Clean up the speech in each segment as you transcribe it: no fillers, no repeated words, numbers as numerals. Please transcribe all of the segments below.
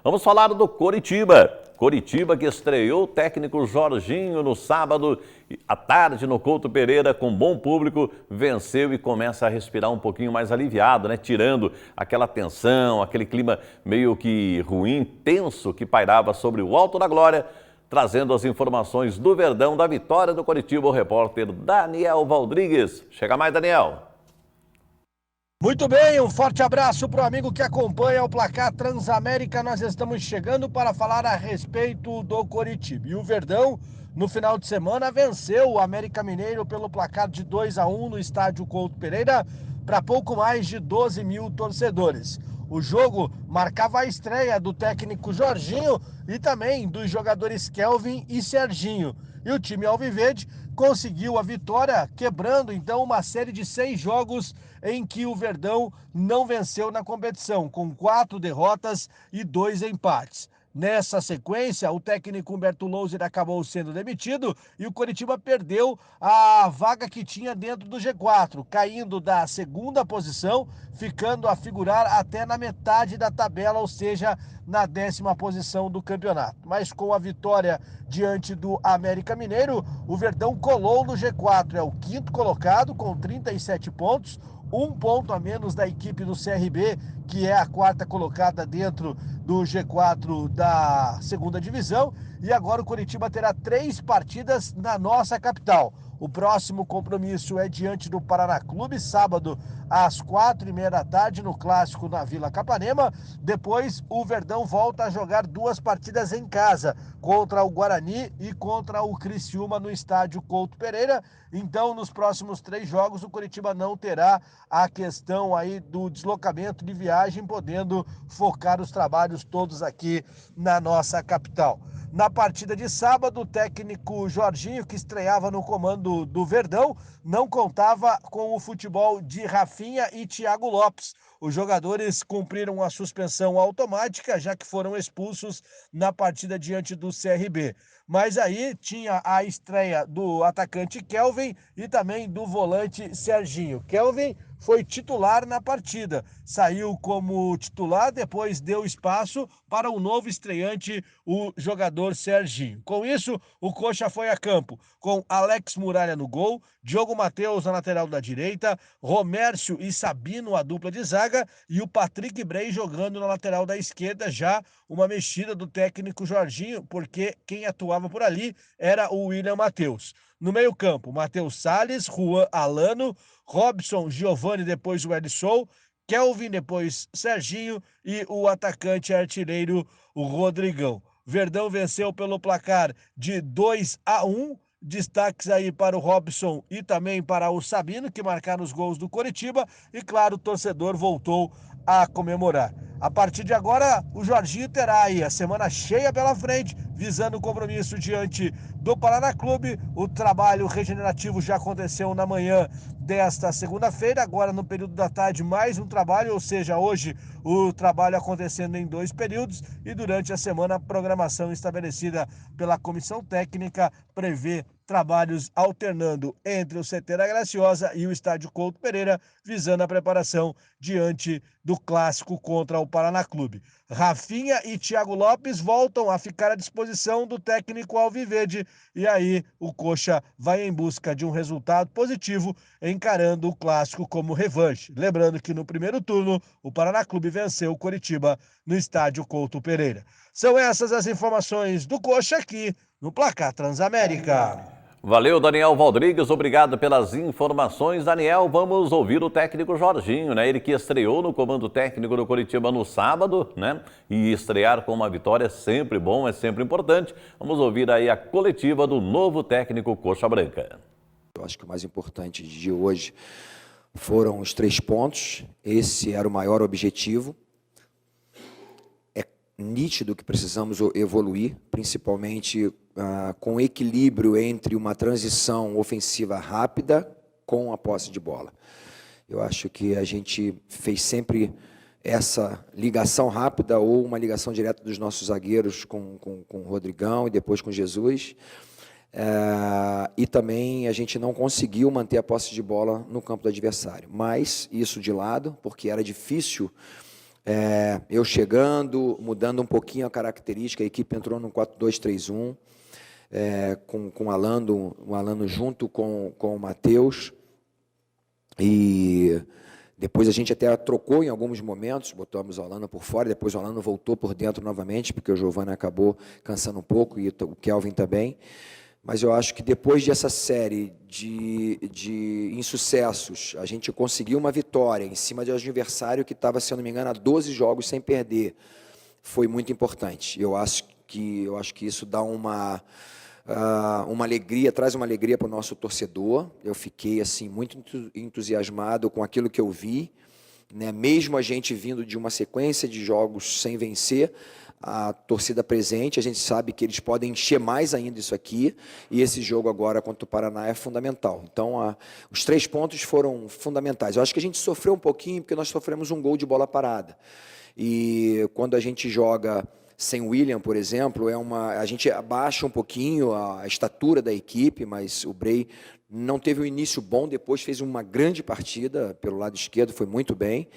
Vamos falar do Coritiba. Coritiba que estreou o técnico Jorginho no sábado à tarde no Couto Pereira com bom público, venceu e começa a respirar um pouquinho mais aliviado, né? Tirando aquela tensão, aquele clima meio que ruim, tenso que pairava sobre o Alto da Glória. Trazendo as informações do Verdão, da vitória do Coritiba, o repórter Daniel Valdrigues. Chega mais, Daniel. Muito bem, um forte abraço para o amigo que acompanha o Placar Transamérica. Nós estamos chegando para falar a respeito do Coritiba. E o Verdão, no final de semana, venceu o América Mineiro pelo placar de 2-1 no estádio Couto Pereira para pouco mais de 12 mil torcedores. O jogo marcava a estreia do técnico Jorginho e também dos jogadores Kelvin e Serginho. E o time alviverde conseguiu a vitória, quebrando então uma série de 6 jogos em que o Verdão não venceu na competição, com 4 derrotas e 2 empates. Nessa sequência, o técnico Humberto Louser acabou sendo demitido e o Coritiba perdeu a vaga que tinha dentro do G4, caindo da 2ª posição, ficando a figurar até na metade da tabela, ou seja, na 10ª posição do campeonato. Mas com a vitória diante do América Mineiro, o Verdão colou no G4, é o 5º colocado com 37 pontos, 1 ponto a menos da equipe do CRB, que é a 4ª colocada dentro do G4 da 2ª divisão. E agora o Coritiba terá 3 partidas na nossa capital. O próximo compromisso é diante do Paraná Clube, sábado às 4h30 da tarde, no Clássico na Vila Capanema. Depois o Verdão volta a jogar 2 partidas em casa, contra o Guarani e contra o Criciúma no estádio Couto Pereira. Então, nos próximos 3 jogos, o Coritiba não terá a questão aí do deslocamento de viagem, podendo focar os trabalhos todos aqui na nossa capital. Na partida de sábado, o técnico Jorginho, que estreava no comando do Verdão, não contava com o futebol de Rafinha e Thiago Lopes. Os jogadores cumpriram a suspensão automática, já que foram expulsos na partida diante do CRB. Mas aí tinha a estreia do atacante Kelvin e também do volante Serginho. Kelvin foi titular na partida, saiu como titular, depois deu espaço para o novo estreante, o jogador Serginho. Com isso, o Coxa foi a campo com Alex Muralha no gol, Diogo Matheus na lateral da direita, Romércio e Sabino a dupla de zaga e o Patrick Bray jogando na lateral da esquerda, já uma mexida do técnico Jorginho, porque quem atuava por ali era o William Matheus. No meio-campo, Matheus Salles, Juan Alano, Robson, Giovani, depois o Edson, Kelvin, depois Serginho e o atacante artilheiro, o Rodrigão. Verdão venceu pelo placar de 2-1. Destaques aí para o Robson e também para o Sabino, que marcaram os gols do Coritiba. E claro, o torcedor voltou a comemorar. A partir de agora, o Jorginho terá aí a semana cheia pela frente, visando o compromisso diante do Paraná Clube. O trabalho regenerativo já aconteceu na manhã desta segunda-feira, agora no período da tarde mais um trabalho, ou seja, hoje o trabalho acontecendo em 2 períodos e durante a semana a programação estabelecida pela comissão técnica prevê trabalhos alternando entre o CT da Graciosa e o estádio Couto Pereira, visando a preparação diante do clássico contra o Paraná Clube. Rafinha e Thiago Lopes voltam a ficar à disposição do técnico alviverde e aí o Coxa vai em busca de um resultado positivo, encarando o clássico como revanche. Lembrando que no primeiro turno o Paraná Clube venceu o Coritiba no estádio Couto Pereira. São essas as informações do Coxa aqui no Placar Transamérica. Valeu, Daniel Valdrigues, obrigado pelas informações. Daniel, vamos ouvir o técnico Jorginho, né? Ele que estreou no comando técnico do Coritiba no sábado, né? E estrear com uma vitória é sempre bom, é sempre importante. Vamos ouvir aí a coletiva do novo técnico Coxa Branca. Eu acho que o mais importante de hoje foram os 3 pontos. Esse era o maior objetivo. É nítido que precisamos evoluir, principalmente com equilíbrio entre uma transição ofensiva rápida com a posse de bola. Eu acho que a gente fez sempre essa ligação rápida ou uma ligação direta dos nossos zagueiros com o Rodrigão e depois com Jesus. E também a gente não conseguiu manter a posse de bola no campo do adversário. Mas isso de lado, porque era difícil Eu chegando, mudando um pouquinho a característica, a equipe entrou no 4-2-3-1, com o Alano junto com o Matheus, e depois a gente até trocou em alguns momentos, botamos o Alano por fora, depois o Alano voltou por dentro novamente, porque o Giovani acabou cansando um pouco, e o Kelvin também. Mas eu acho que depois dessa série de insucessos, a gente conseguiu uma vitória em cima de um adversário que estava, se eu não me engano, há 12 jogos sem perder. Foi muito importante. Eu acho que isso dá uma alegria, traz uma alegria para o nosso torcedor. Eu fiquei assim muito entusiasmado com aquilo que eu vi, né? Mesmo a gente vindo de uma sequência de jogos sem vencer, a torcida presente, a gente sabe que eles podem encher mais ainda isso aqui, e esse jogo agora contra o Paraná é fundamental. Então, os 3 pontos foram fundamentais. Eu acho que a gente sofreu um pouquinho, porque nós sofremos um gol de bola parada. E quando a gente joga sem o William, por exemplo, a gente abaixa um pouquinho a estatura da equipe, mas o Bray não teve um início bom, depois fez uma grande partida pelo lado esquerdo, foi muito bem.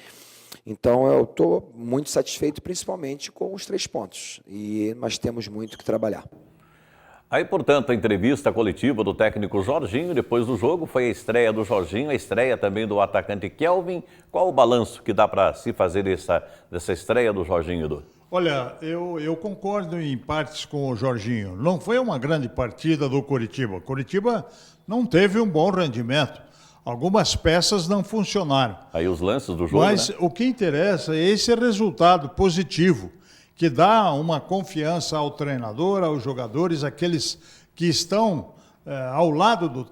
Então, eu estou muito satisfeito, principalmente com os 3 pontos. E nós temos muito que trabalhar. Aí, portanto, a entrevista coletiva do técnico Jorginho, depois do jogo, foi a estreia do Jorginho, a estreia também do atacante Kelvin. Qual o balanço que dá para se fazer dessa estreia do Jorginho, Edu? Olha, eu concordo em partes com o Jorginho. Não foi uma grande partida do Coritiba. O Coritiba não teve um bom rendimento. Algumas peças não funcionaram. Aí os lances do jogo, Mas né? O que interessa é esse resultado positivo, que dá uma confiança ao treinador, aos jogadores, aqueles que estão ao lado do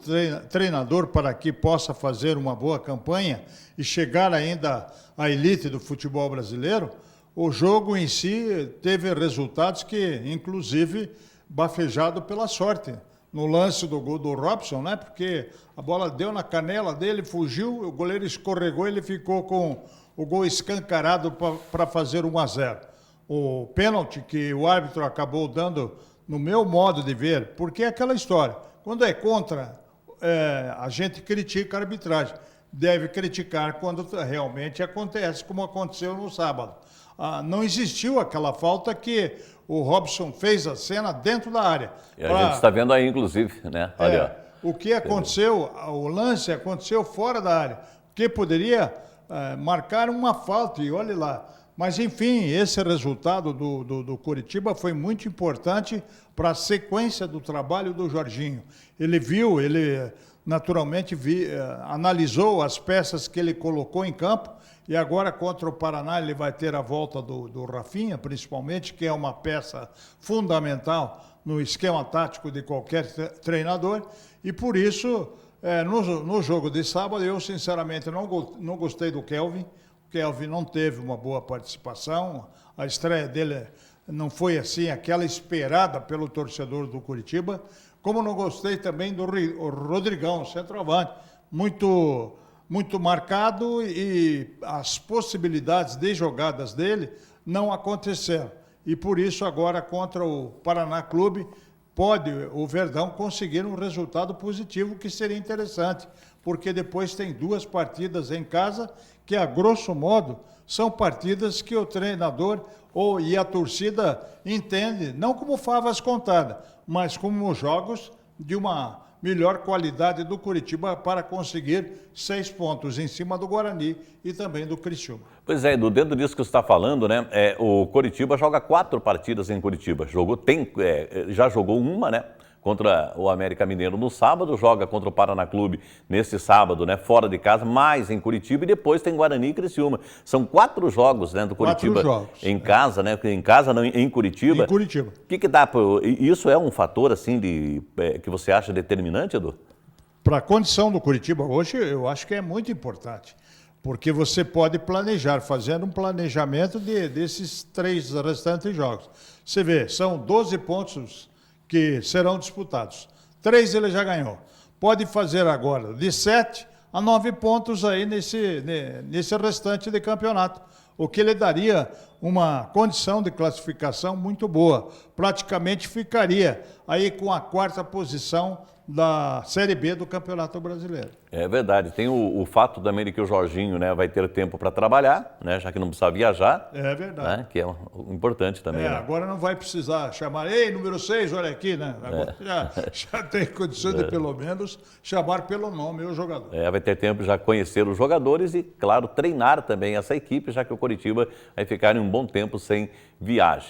treinador para que possa fazer uma boa campanha e chegar ainda à elite do futebol brasileiro. O jogo em si teve resultados que, inclusive, bafejado pela sorte. No lance do gol do Robson, né? Porque a bola deu na canela dele, fugiu, o goleiro escorregou, ele ficou com o gol escancarado para fazer 1-0. O pênalti que o árbitro acabou dando, no meu modo de ver, porque é aquela história, quando é contra, a gente critica a arbitragem, deve criticar quando realmente acontece, como aconteceu no sábado. Não existiu aquela falta que o Robson fez a cena dentro da área. E a gente está vendo aí, inclusive, né? Olha, O que aconteceu, o lance aconteceu fora da área, que poderia marcar uma falta, e olhe lá. Mas, enfim, esse resultado do Coritiba foi muito importante para a sequência do trabalho do Jorginho. Ele naturalmente analisou as peças que ele colocou em campo, e agora contra o Paraná ele vai ter a volta do Rafinha, principalmente, que é uma peça fundamental no esquema tático de qualquer treinador, e por isso, no jogo de sábado, eu sinceramente não gostei do Kelvin. O Kelvin não teve uma boa participação, a estreia dele não foi assim aquela esperada pelo torcedor do Coritiba, como não gostei também do Rodrigão, centroavante, muito marcado, e as possibilidades de jogadas dele não aconteceram. E por isso agora contra o Paraná Clube pode o Verdão conseguir um resultado positivo, que seria interessante, porque depois tem 2 partidas em casa que, a grosso modo, são partidas que o treinador e a torcida entende, não como favas contadas, mas como jogos de uma melhor qualidade do Coritiba para conseguir 6 pontos em cima do Guarani e também do Criciúma. Pois é, Edu, dentro disso que você está falando, né? O Coritiba joga 4 partidas em Curitiba. Já jogou uma, né? Contra o América Mineiro no sábado, joga contra o Paraná Clube nesse sábado, né? Fora de casa, mais em Curitiba, e depois tem Guarani e Criciúma. São 4 jogos, né, do Curitiba 4 jogos, em casa, né? Em casa, não, em Curitiba. Em Curitiba. O que dá para... Isso é um fator, assim, que você acha determinante, Edu? Para a condição do Coritiba hoje, eu acho que é muito importante, porque você pode planejar, fazendo um planejamento desses 3 restantes jogos. Você vê, são 12 pontos que serão disputados. 3 ele já ganhou. Pode fazer agora de 7 a 9 pontos aí nesse restante de campeonato, o que lhe daria uma condição de classificação muito boa. Praticamente ficaria aí com a 4ª posição da Série B do Campeonato Brasileiro. É verdade. Tem o fato também de que o Jorginho, né, vai ter tempo para trabalhar, né, já que não precisa viajar. É verdade. Né, que é importante também. Né? Agora não vai precisar chamar, ei, número 6, olha aqui, né? Agora já tem condição de, pelo menos, chamar pelo nome o jogador. Vai ter tempo de já conhecer os jogadores e, claro, treinar também essa equipe, já que o Coritiba vai ficar em um bom tempo sem viagem.